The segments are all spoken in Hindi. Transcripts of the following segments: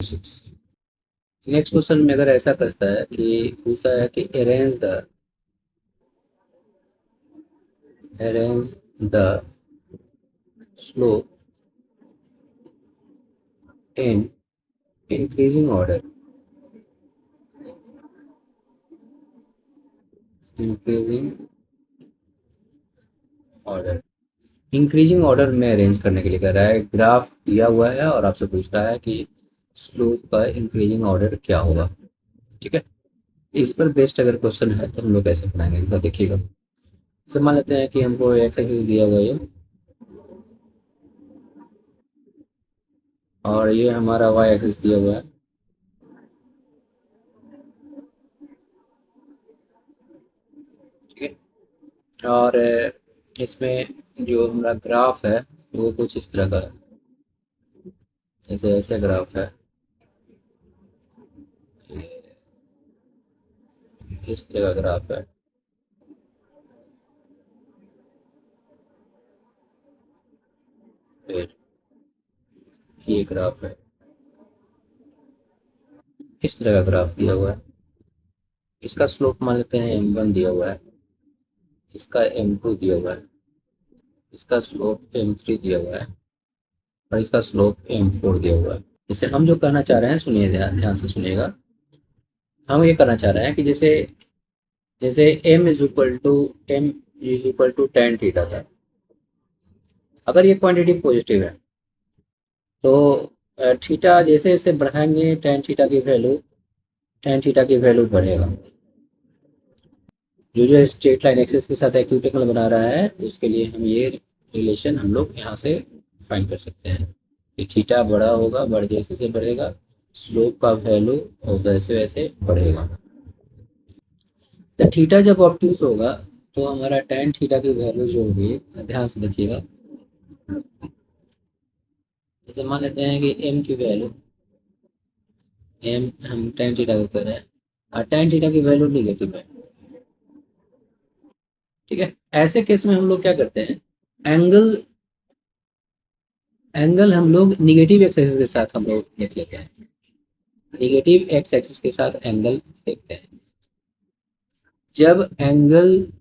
सिक्स। नेक्स्ट क्वेश्चन में अगर ऐसा करता है कि पूछता है कि arrange the slope in increasing order. Increasing order increasing order में अरेंज करने के लिए कह रहा है। ग्राफ दिया हुआ है और आपसे पूछ रहा है कि स्लोप का इंक्रीजिंग ऑर्डर क्या होगा। ठीक है, इस पर बेस्ड अगर क्वेश्चन है तो हम लोग कैसे बनाएंगे इसका देखिएगा। जैसे मान लेते हैं कि हमको एक्स एक्सिस दिया हुआ है ये, और ये हमारा वाई एक्सिस दिया हुआ है। ठीक है, और इसमें जो हमारा ग्राफ है वो कुछ इस तरह का है। जैसे ऐसे ग्राफ है, ये इस तरह का ग्राफ है। फिर ये ग्राफ है, इस तरह का ग्राफ दिया हुआ है। इसका स्लोप मान लेते हैं m1 दिया हुआ है, इसका m2 दिया हुआ है, इसका स्लोप m3 दिया हुआ है, और इसका स्लोप m4 दिया हुआ है। जैसे हम जो कहना चाह रहे हैं, सुनिए, ध्यान ध्यान से सुनिएगा। हम ये करना चाह रहे हैं कि जैसे जैसे m is equal to ten theta था। अगर ये क्वांटिटी पॉजिटिव है तो थीटा जैसे जैसे बढ़ाएंगे टेन थीटा की वैल्यू बढ़ेगा। जो जो स्ट्रेट लाइन एक्सिस के साथ एक्यूट एंगल बना रहा है उसके लिए हम ये रिलेशन हम लोग यहाँ से फाइंड कर सकते हैं कि थीटा बड़ा होगा, जैसे जैसे बढ़ेगा स्लोप का वैल्यू और वैसे वैसे बढ़ेगा। तो थीटा जब ऑब्ट्यूज होगा तो हमारा टेन थीटा की वैल्यू जो होगी, ध्यान से देखिएगा। जैसे मान लेते हैं कि एम की वैल्यू, एम हम टेन थीटा को कर रहे हैं और टेन थीटा की वैल्यू निगेटिव है। ठीक है, ऐसे केस में हम लोग क्या करते हैं, एंगल एंगल हम लोग निगेटिव एक्स एक्सिस के साथ हम लोग देख लेते हैं। निगेटिव एक्स एक्सिस के साथ एंगल देखते हैं। जब एंगल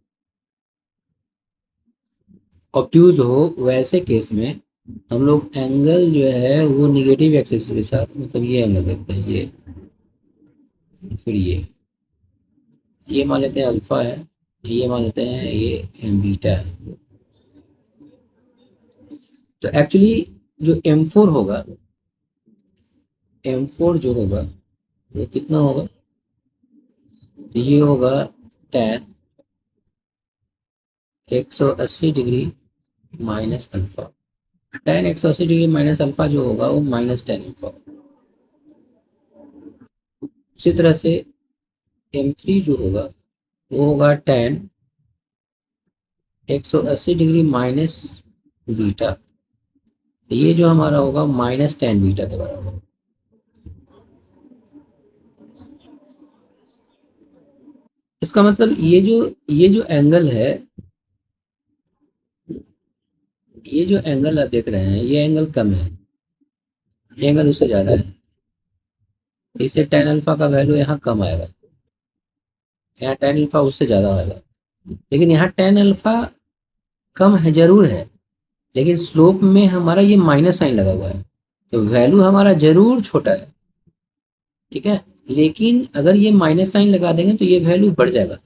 ऑब्ट्यूज हो वैसे केस में हम लोग एंगल जो है वो निगेटिव एक्सिस के साथ, मतलब ये एंगल देखते हैं, ये, फिर ये मान लेते हैं अल्फा है, ये मान लेते हैं ये बीटा है। तो एक्चुअली जो M4 होगा, M4 जो होगा वो कितना होगा, तो ये होगा tan 180 degree minus alpha. tan 180 degree minus alpha जो होगा वो माइनस टेन अल्फा। उसी तरह से M3 जो होगा वो होगा tan 180 डिग्री माइनस बीटा। ये जो हमारा होगा माइनस टेन बीटा के बराबर होगा। इसका मतलब ये जो एंगल है, ये जो एंगल आप देख रहे हैं ये एंगल कम है, ये एंगल उससे ज़्यादा है। इससे टेन अल्फा का वैल्यू यहाँ कम आएगा, यहाँ टेन अल्फा उससे ज़्यादा आएगा। लेकिन यहाँ टेन अल्फा कम है, जरूर है, लेकिन स्लोप में हमारा ये माइनस साइन लगा हुआ है, तो वैल्यू हमारा जरूर छोटा है। ठीक है, लेकिन अगर ये माइनस साइन लगा देंगे तो ये वैल्यू बढ़ जाएगा।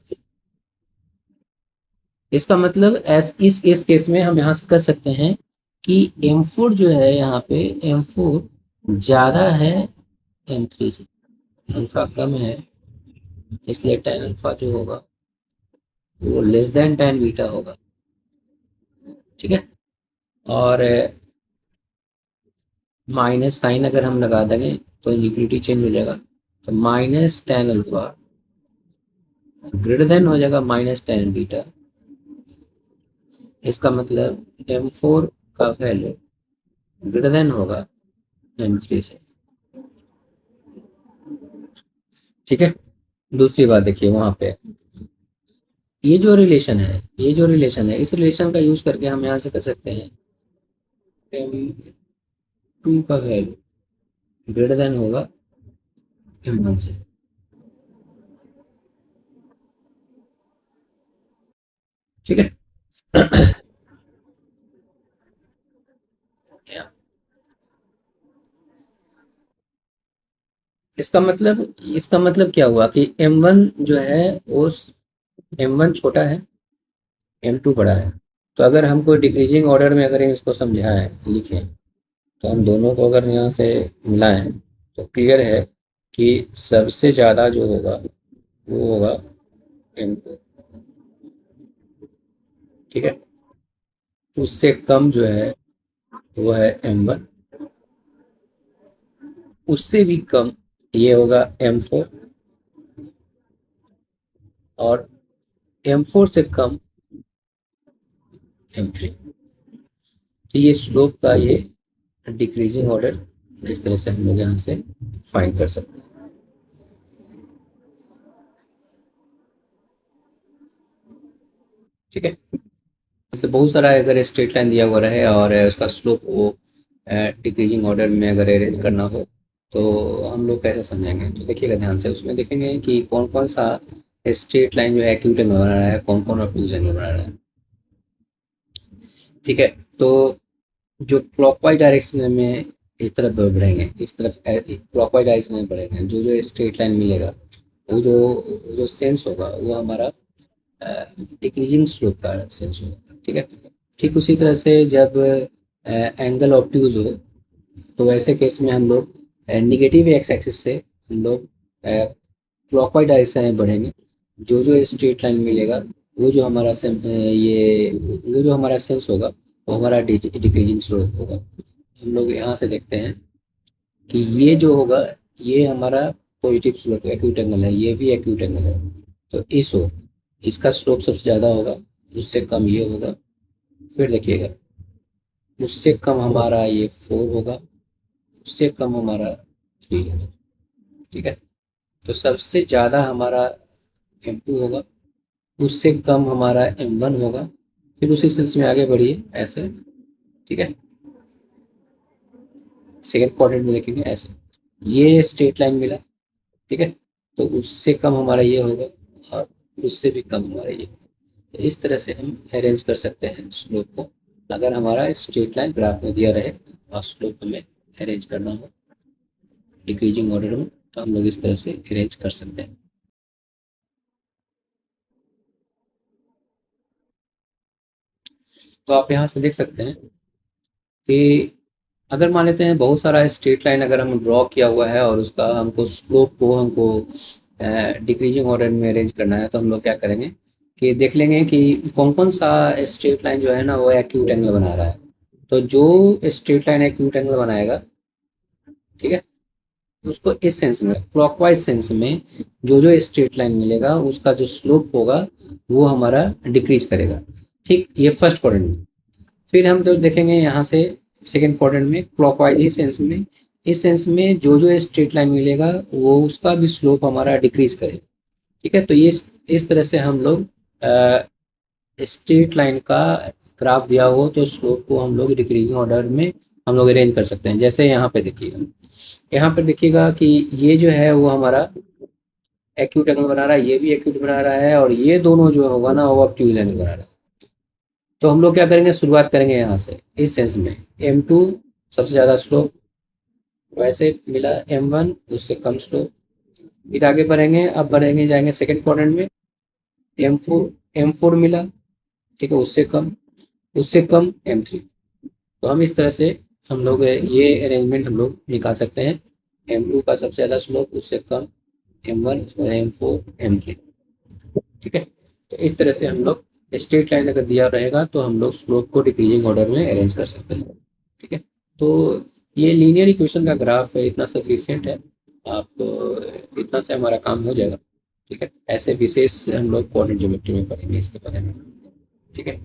इसका मतलब इस केस में हम यहाँ से कर सकते हैं कि M4 जो है यहाँ पे M4 ज़्यादा है M3 से, अल्फा कम है, इसलिए टेन अल्फा जो होगा वो लेस देन टेन बीटा होगा। ठीक है, और माइनस साइन अगर हम लगा देंगे तो यूनिटी चेंज हो जाएगा, तो minus tan alpha greater than हो जाएगा माइनस टेन बीटा। इसका मतलब M4 का वैल्यू ग्रेटर देन होगा M3 से। ठीक है, दूसरी बात देखिए वहां पे, ये जो रिलेशन है इस रिलेशन का यूज करके हम यहाँ से कर सकते हैं M2 का वैल्यू ग्रेटर देन होगा M1 से। ठीक है। इसका मतलब क्या हुआ कि M1 जो है वो M1 छोटा है, M2 बड़ा है। तो अगर हमको डिक्रीजिंग ऑर्डर में अगर हम इसको समझाएं लिखें, तो हम दोनों को अगर यहाँ से मिलाएं तो क्लियर है कि सबसे ज़्यादा जो होगा वो होगा M2। ठीक है। उससे कम जो है वो है M1। उससे भी कम ये होगा M4। और M4 से कम M3। तो ये स्लोप का ये डिक्रीजिंग ऑर्डर इस तरह से हम लोग यहाँ से फाइंड कर सकते हैं। ठीक है। जैसे बहुत सारा अगर स्ट्रेट लाइन दिया हुआ रहे और उसका स्लोप वो डिक्रीजिंग ऑर्डर में अगर अरेंज करना हो, तो हम लोग कैसे समझेंगे? तो देखिएगा ध्यान से, उसमें देखेंगे कि कौन कौन सा स्ट्रेट लाइन जो है एक्यूट एंगल बना रहा है, कौन कौन ऑब्टूज एंगल बना रहा है। ठीक है। तो जो क्लॉकवाइज डायरेक्शन में इस तरफ बढ़ेंगे, इस तरफ क्लॉकवाइज डायरेक्शन में बढ़ेंगे, जो जो स्ट्रेट लाइन मिलेगा वो जो सेंस होगा वो हमारा डिक्रीजिंग स्लोप का सेंस होगा। ठीक है। ठीक उसी तरह से जब एंगल ऑब्ट्यूज हो, तो वैसे केस में हम लोग निगेटिव एक्स एक्सिस से हम लोग क्लॉकवाइज डायरेक्शन में बढ़ेंगे। जो जो स्ट्रेट लाइन मिलेगा वो जो हमारा वो जो हमारा सेंस होगा वो हमारा डिक्रीजिंग स्लोप होगा। हम लोग यहाँ से देखते हैं कि ये जो होगा ये हमारा पॉजिटिव स्लोप एक्यूट एंगल है, ये भी एक्यूट एंगल है। तो इसका स्लोप सबसे ज़्यादा होगा, उससे कम ये होगा। फिर देखिएगा उससे कम हमारा ये 4 होगा, उससे कम हमारा 3 होगा। ठीक है। तो सबसे ज़्यादा हमारा M2 होगा, उससे कम हमारा M1 होगा। फिर उसी सिलसिले में आगे बढ़िए ऐसे। ठीक है। सेकेंड क्वाड्रेंट में देखेंगे ऐसे, ये स्ट्रेट लाइन मिला। ठीक है। तो उससे कम हमारा ये होगा और उससे भी कम हमारा ये होगा। तो इस तरह से हम अरेंज कर सकते हैं स्लोप को, अगर हमारा स्ट्रेट लाइन ग्राफ में दिया रहे और स्लोप हमें अरेंज करना हो डिक्रीजिंग ऑर्डर में, तो हम लोग इस तरह से अरेंज कर सकते हैं। तो आप यहाँ से देख सकते हैं कि अगर मान लेते हैं बहुत सारा स्ट्रेट लाइन अगर हम ड्रॉ किया हुआ है और उसका हमको स्लोप को हमको डिक्रीजिंग ऑर्डर में अरेंज करना है, तो हम लोग क्या करेंगे कि देख लेंगे कि कौन कौन सा स्ट्रेट लाइन जो है ना वो एक्यूट एंगल बना रहा है। तो जो स्ट्रेट लाइन एक्यूट एंगल बनाएगा, ठीक है, उसको इस सेंस में क्लॉकवाइज सेंस में जो जो स्ट्रेट लाइन मिलेगा उसका जो स्लोप होगा वो हमारा डिक्रीज करेगा। ठीक, ये फर्स्ट क्वाड्रेंट में। फिर हम जो देखेंगे यहाँ से सेकेंड क्वाड्रेंट में क्लॉकवाइज ही सेंस में, इस सेंस में जो जो स्ट्रेट लाइन मिलेगा वो उसका भी स्लोप हमारा डिक्रीज करेगा। ठीक है। तो ये इस तरह से हम लोग स्ट्रेट लाइन का ग्राफ दिया हो तो स्लोप को हम लोग डिक्रीजिंग ऑर्डर में हम लोग अरेंज कर सकते हैं। जैसे यहाँ पे देखिएगा, यहाँ पर देखिएगा कि ये जो है वो हमारा एक्यूट एंगल बना रहा है, ये भी एक्यूट बना रहा है, और ये दोनों जो होगा ना वो ऑब्ट्यूज एंगल बना रहा है। तो हम लोग क्या करेंगे, शुरुआत करेंगे यहाँ से इस सेंस में M2 सबसे ज़्यादा स्लोप, वैसे मिला M1 उससे कम स्लोप। फिर आगे बढ़ेंगे, अब बढ़ेंगे जाएंगे सेकेंड क्वाड्रेंट में M4 मिला। ठीक है, उससे कम M3। तो हम इस तरह से हम लोग ये अरेंजमेंट हम लोग निकाल सकते हैं। M2 का सबसे ज़्यादा स्लोप, उससे कम M1, M4, M3। ठीक है। तो इस तरह से हम लोग स्ट्रेट लाइन अगर दिया रहेगा तो हम लोग स्लोप को डिक्रीजिंग ऑर्डर में अरेंज कर सकते हैं। ठीक है। तो ये लीनियर इक्वेशन का ग्राफ है, इतना सफिशियंट है। आप इतना से हमारा काम हो जाएगा। ठीक है। ऐसे विशेष हम लोग कोऑर्डिनेट ज्योमेट्री में पढ़ेंगे इसके बारे में। ठीक है।